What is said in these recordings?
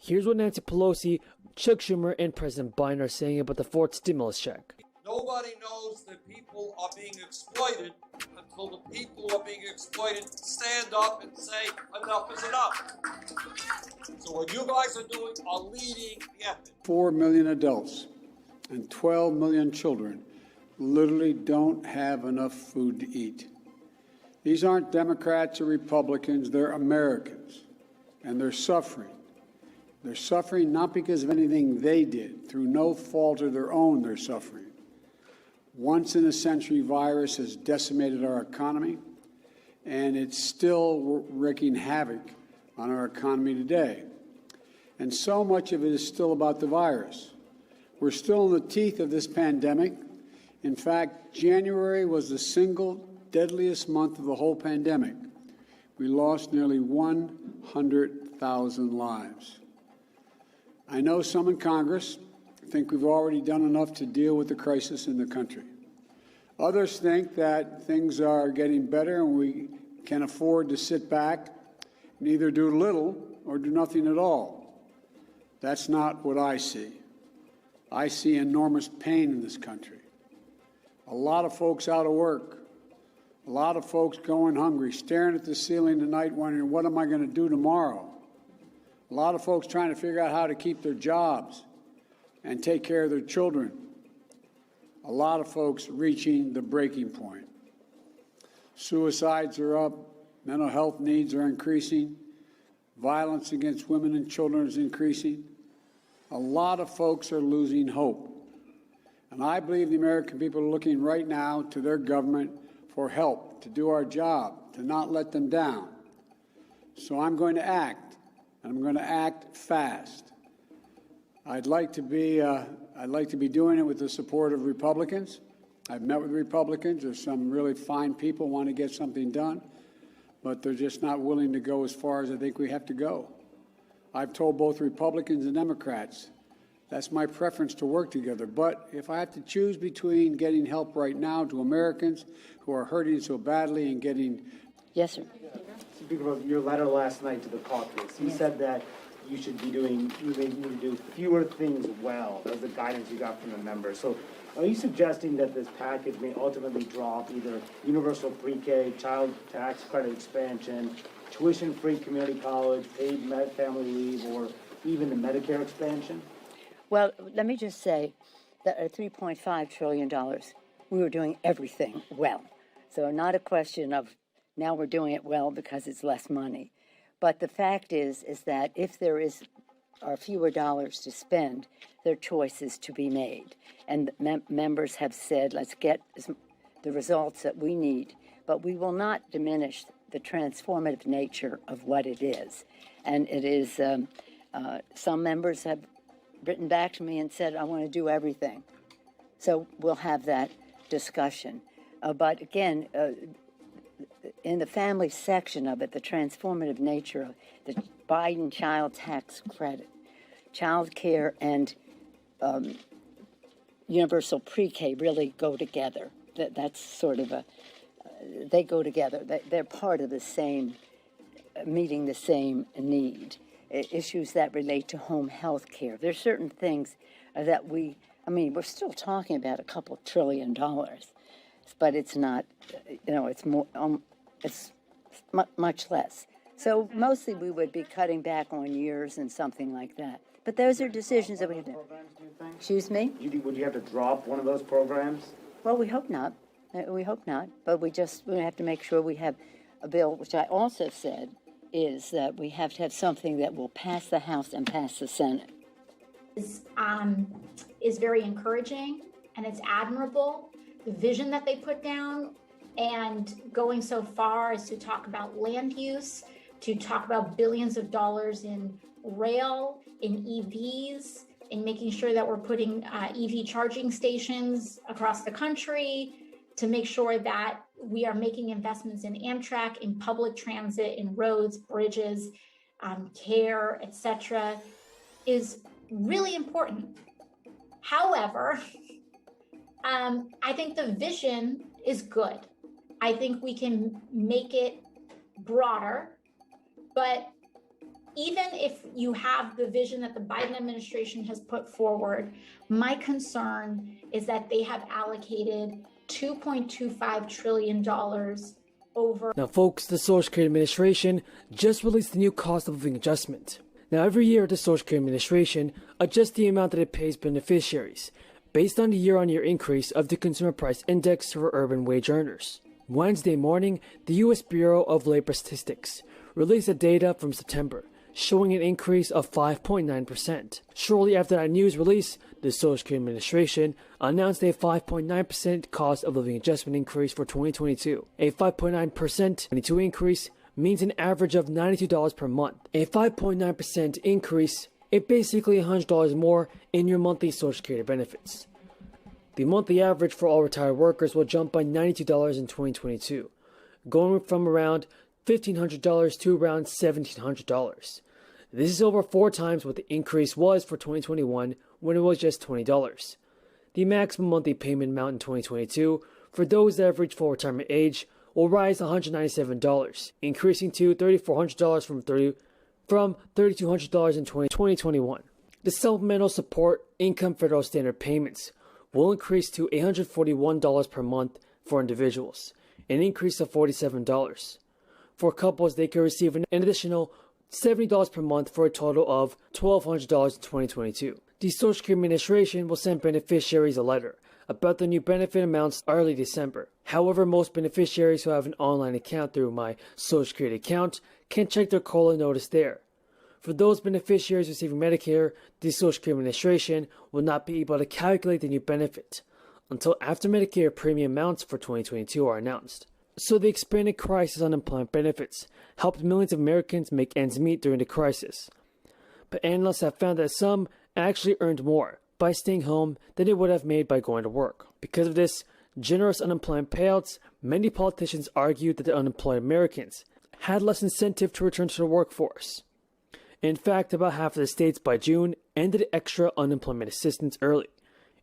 Here's what Nancy Pelosi, Chuck Schumer, and President Biden are saying about the fourth stimulus check. Nobody knows that people are being exploited until the people who are being exploited stand up and say enough is enough. So what you guys are doing are leading the effort. 4 million adults and 12 million children literally don't have enough food to eat. These aren't Democrats or Republicans, they're Americans, and they're suffering. They're suffering not because of anything they did. Through no fault of their own, they're suffering. Once-in-a-century virus has decimated our economy, and it's still wreaking havoc on our economy today. And so much of it is still about the virus. We're still in the teeth of this pandemic. In fact, January was the single deadliest month of the whole pandemic. We lost nearly 100,000 lives. I know some in Congress think we've already done enough to deal with the crisis in the country. Others think that things are getting better and we can afford to sit back and either do little or do nothing at all. That's not what I see. I see enormous pain in this country. A lot of folks out of work, a lot of folks going hungry, staring at the ceiling tonight wondering, what am I going to do tomorrow? A lot of folks trying to figure out how to keep their jobs and take care of their children. A lot of folks reaching the breaking point. Suicides are up, mental health needs are increasing, violence against women and children is increasing. A lot of folks are losing hope. And I believe the American people are looking right now to their government for help, to do our job, to not let them down. So I'm going to act, and I'm going to act fast. I'd like to be doing it with the support of Republicans. I've met with Republicans. There's some really fine people who want to get something done, but they're just not willing to go as far as I think we have to go. I've told both Republicans and Democrats that's my preference to work together. But if I have to choose between getting help right now to Americans who are hurting so badly and getting... Yes, sir. Speaking of your letter last night to the caucus, you said that you need to do fewer things well. That was the guidance you got from the members. So are you suggesting that this package may ultimately drop either universal pre-K, child tax credit expansion, tuition-free community college, paid family leave, or even the Medicare expansion? Well, let me just say that at $3.5 trillion, we were doing everything well. So not a question of now we're doing it well because it's less money. But the fact is that if there are fewer dollars to spend, there are choices to be made. And members have said, let's get the results that we need, but we will not diminish the transformative nature of what it is. And it is, some members have written back to me and said, I want to do everything. So we'll have that discussion. But again, in the family section of it, the transformative nature of the Biden child tax credit, child care and universal pre-K really go together. That's sort of they go together. They're part of the same, meeting the same need. Issues that relate to home health care. There's certain things that we're still talking about a couple $1 trillion, but it's not, it's more, it's much less. So mostly we would be cutting back on years and something like that. But those are decisions that we have to. Excuse me? Would you have to drop one of those programs? Well, we hope not. We hope not. But we have to make sure we have a bill, which I also said, is that we have to have something that will pass the House and pass the Senate. Is very encouraging, and it's admirable, the vision that they put down, and going so far as to talk about land use, to talk about billions of dollars in rail, in EVs, in making sure that we're putting EV charging stations across the country, to make sure that we are making investments in Amtrak, in public transit, in roads, bridges, care, etc., is really important. However, I think the vision is good. I think we can make it broader, but even if you have the vision that the Biden administration has put forward, my concern is that they have allocated $2.25 trillion over. Now, folks, the Social Security Administration just released the new cost of living adjustment. Now, every year, the Social Security Administration adjusts the amount that it pays beneficiaries based on the year-on-year increase of the Consumer Price Index for urban wage earners. Wednesday morning, the U.S. Bureau of Labor Statistics released the data from September, showing an increase of 5.9%. Shortly after that news release, the Social Security Administration announced a 5.9% cost of living adjustment increase for 2022. A 5.9% 22 increase means an average of $92 per month. A 5.9% increase is basically $100 more in your monthly Social Security benefits. The monthly average for all retired workers will jump by $92 in 2022, going from around $1,500 to around $1,700. This is over 4 times what the increase was for 2021 when it was just $20. The maximum monthly payment amount in 2022 for those that have reached full retirement age will rise to $197, increasing to $3,400 from $3,200 in 2021. The supplemental support income federal standard payments will increase to $841 per month for individuals, an increase of $47. For couples, they can receive an additional $70 per month for a total of $1,200 in 2022. The Social Security Administration will send beneficiaries a letter about the new benefit amounts early December. However, most beneficiaries who have an online account through My Social Security account can check their COLA notice there. For those beneficiaries receiving Medicare, the Social Security Administration will not be able to calculate the new benefit until after Medicare premium amounts for 2022 are announced. So the expanded crisis unemployment benefits helped millions of Americans make ends meet during the crisis. But analysts have found that some actually earned more by staying home than they would have made by going to work. Because of this generous unemployment payouts, many politicians argued that the unemployed Americans had less incentive to return to the workforce. In fact, about half of the states by June ended extra unemployment assistance early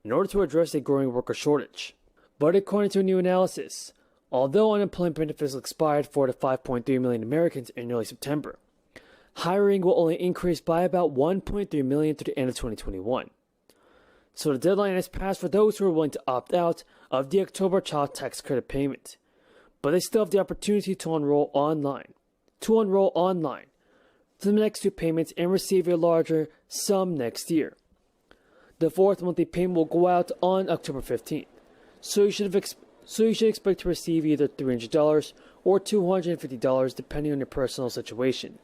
in order to address a growing worker shortage. But according to a new analysis, although unemployment benefits expired for the 5.3 million Americans in early September, hiring will only increase by about 1.3 million to the end of 2021. So the deadline has passed for those who are willing to opt out of the October child tax credit payment, but they still have the opportunity to enroll online for the next 2 payments and receive a larger sum next year. The 4th monthly payment will go out on October 15th, so you should expect to receive either $300 or $250 depending on your personal situation.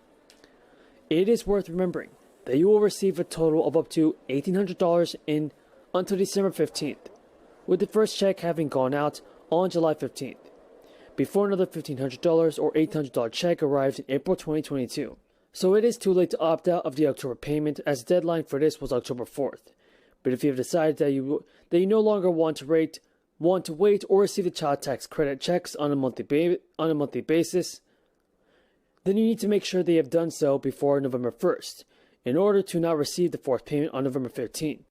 It is worth remembering that you will receive a total of up to $1,800 until December 15th, with the first check having gone out on July 15th, before another $1,500 or $800 check arrives in April 2022. So it is too late to opt out of the October payment, as the deadline for this was October 4th. But if you have decided that you no longer want to wait or receive the child tax credit checks on a monthly basis, then you need to make sure they have done so before November 1st in order to not receive the 4th payment on November 15th.